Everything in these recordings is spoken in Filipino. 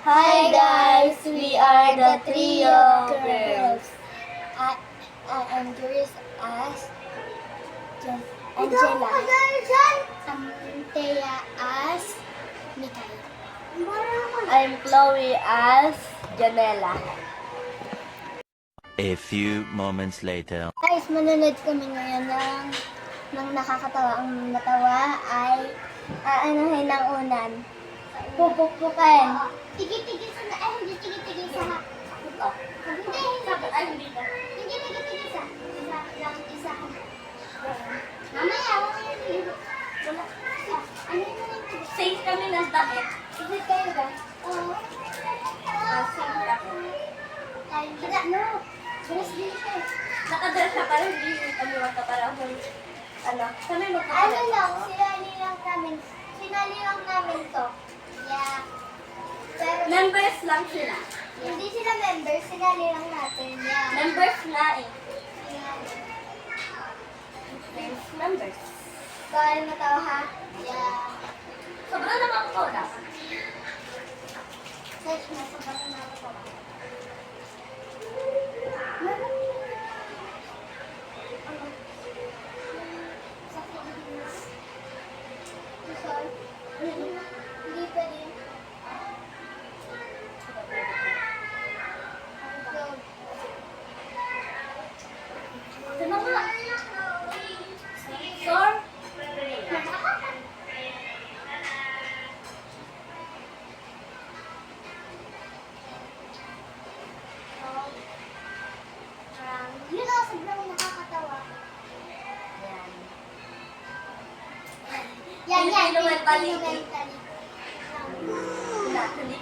Hi guys, we are the Trio Girls. I am Grace as Angela. Thea as Mikay. I'm Chloe as Janela. A few moments later. Guys, manonood kami ngayon ng nakakatawa. Ang natawa ay aanuhin ng unan. Pupukpukin. Tigil-tigil sa na. Ay, hindi tigil-tigil sa ito. Hindi. Ay, hindi na. Hindi tigil-tigil sa. Isa. Mamaya. Wala. Ano yun na lang? Safe kami ng damit. Safe kayo ba? Oo. Safe ako. Ay, hindi. No. Dress din siya. Nakadress siya para hindi kami magkaparahon. Ano? Kami magkaparahon. Ano lang, sinali lang namin to. Yeah. Pero, members lang sila. Hindi sila members, sinali lang natin. Yeah. Members nga eh. Members. Bawal matawa ha? Yeah. Sobrang naman ko dapat. Search mo, sobrang naman ko. Hindi pwede. Ano nga? Sir? Yun ang sobrang nakakatawa. Yan. Elementary.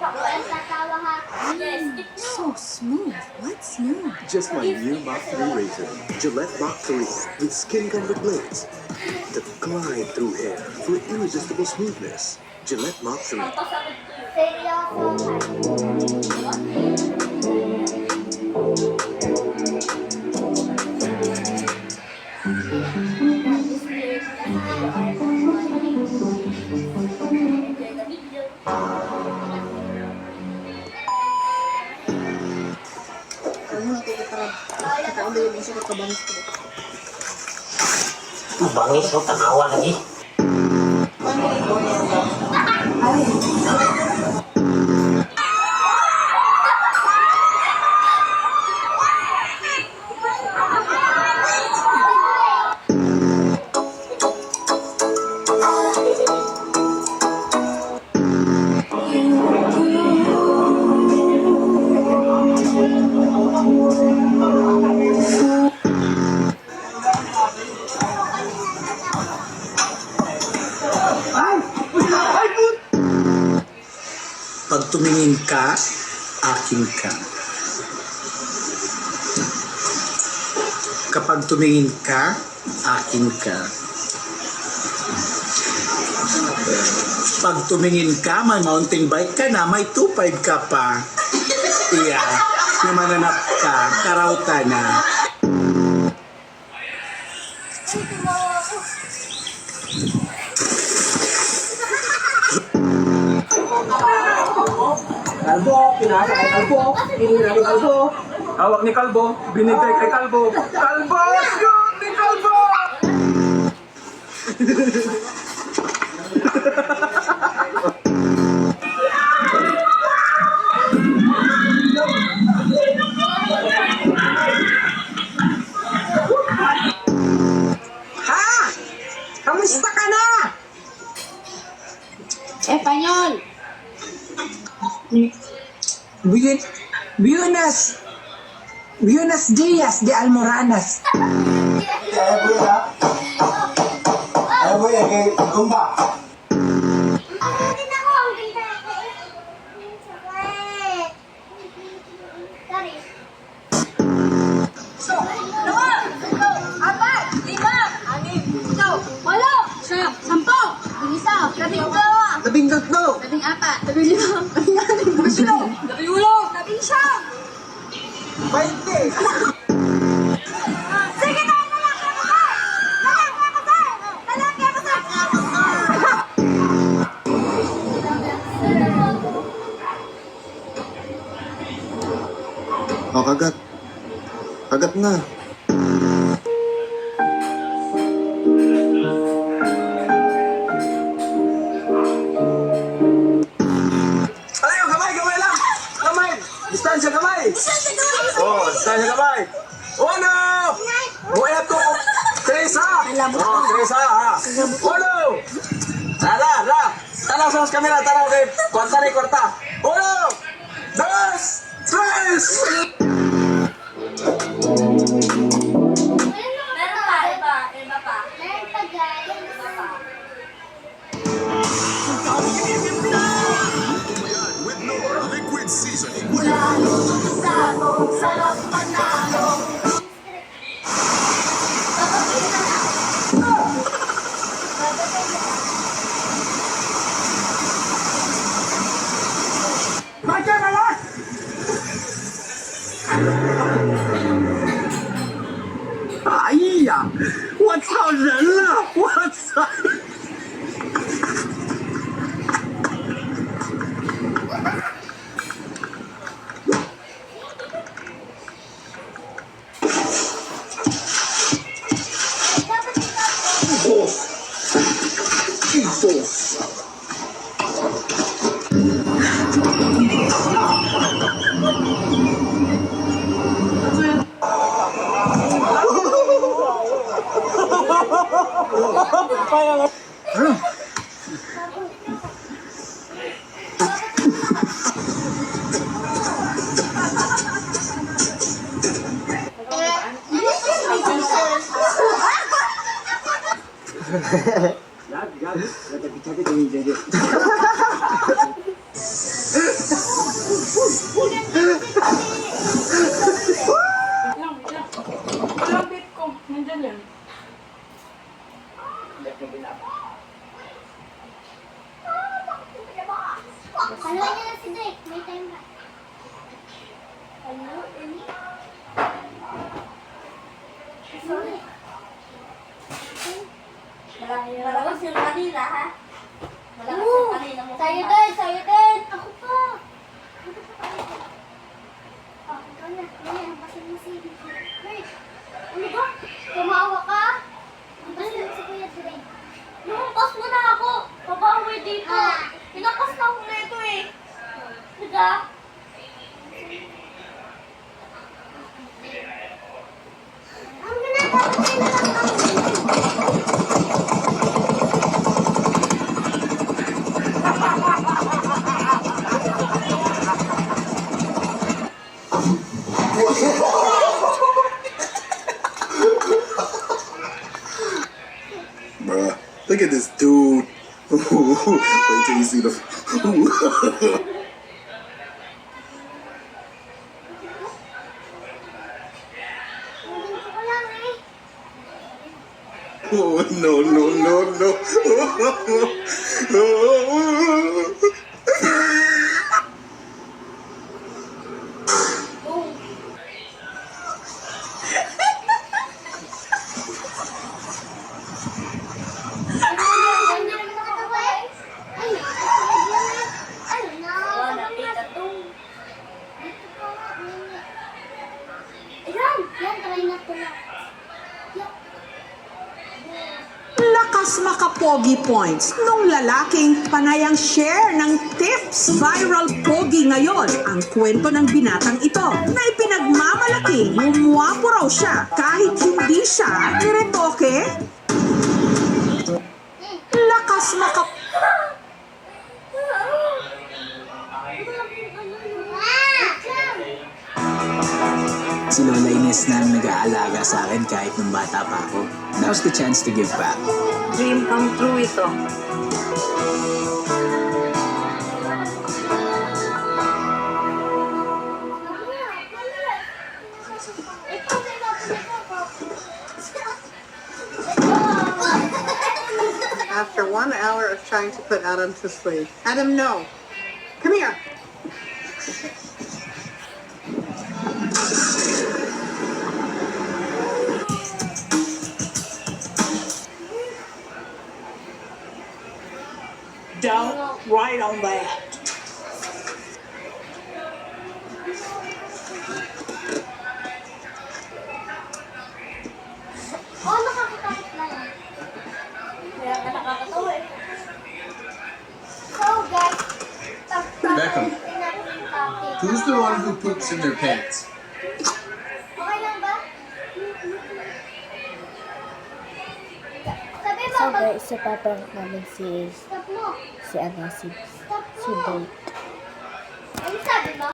Tatawa ha. So smooth. What's new? Just my new Mach 3 razor, Gillette Mach 3 with skin-comfort blades that glide through hair for irresistible smoothness. Gillette Mach 3. Bangis mo, tanawa lagi. Pag tumingin ka, akin ka. Kapag tumingin ka, akin ka. Pag tumingin ka, may mountain bike ka na, may 2.5 ka pa. Iya, namananap ka, karauta na. Kalbo, pinasa kay Kalbo, hiningi namin Kalbo. Hawak ni Kalbo, binigay kay Kalbo. Kalbo, shoot ni Kalbo! Ha? Kamusta ka na? Espanyol. Buenos Dias de Almoranas. Labing tatlo. Labing apat. Labing lima. Labing anim. Labing sino? Labing ulo. Labing siyam. 20. Sige na! Lalaki ako sir! Lalaki ako sir! O, kagat. Kagat na. Alayo, kamay, kamay lang! Kamay! Distansya, kamay! Oh, distansya, kamay! Uno! Buhay to! Teresa! Oh, Teresa, ha? Uno! Ra! Tanaw sa mas kamera, tanaw kay kwarta ni kwarta. Uno! Dos! Tres! Meron pa, iba pa. Meron pa, guys. Iba pa. With Knorr liquid seasoning. Baca malas!哎呀，我操人了！我操！Walang bit ko. Nandyan yan. Haluan niyo na si Drake. May time pa. Hello, Amy? Sorry. Malakas yung kanina, ha? Malakas yung kanina mo. Sa'yo din, sa'yo din. Ako pa. Oh, ikaw na. Ayan, pasin mo si Drake. Ano ba? Tumawa ka? Pasin mo si Kuya Drake. Lumampas mo na ako. Babawi dito. Pinapas na ako nito eh. Diba? Ang ginagawa na lang kami. Bruh, look at this dude. Wait till you see the. Hindi ko lang eh. Oh, no. Hindi naman nakatawa eh. Ay, ano na? Oh, nakita to. Dito pa nga. Ayan, yan, try na ko na. Lakas makapogi points nung lalaking panayang share ng tips. Viral pogi ngayon ang kwento ng binatang ito na ipinagmamalaking gumwapo raw siya kahit hindi siya niretoke. Lakas maka... Si Lola Ines na ang nag-aalaga sa akin kahit nung bata pa ako. Now's the chance to give back. Dream come true ito. After 1 hour of trying to put Adam to sleep. Adam, no. Come here. Don't write on that. Who's the one who poops in their pants? Okay lang ba? Sabi mo, So guys, sa paprank namin si stop mo. Dave. Ano sabi mo?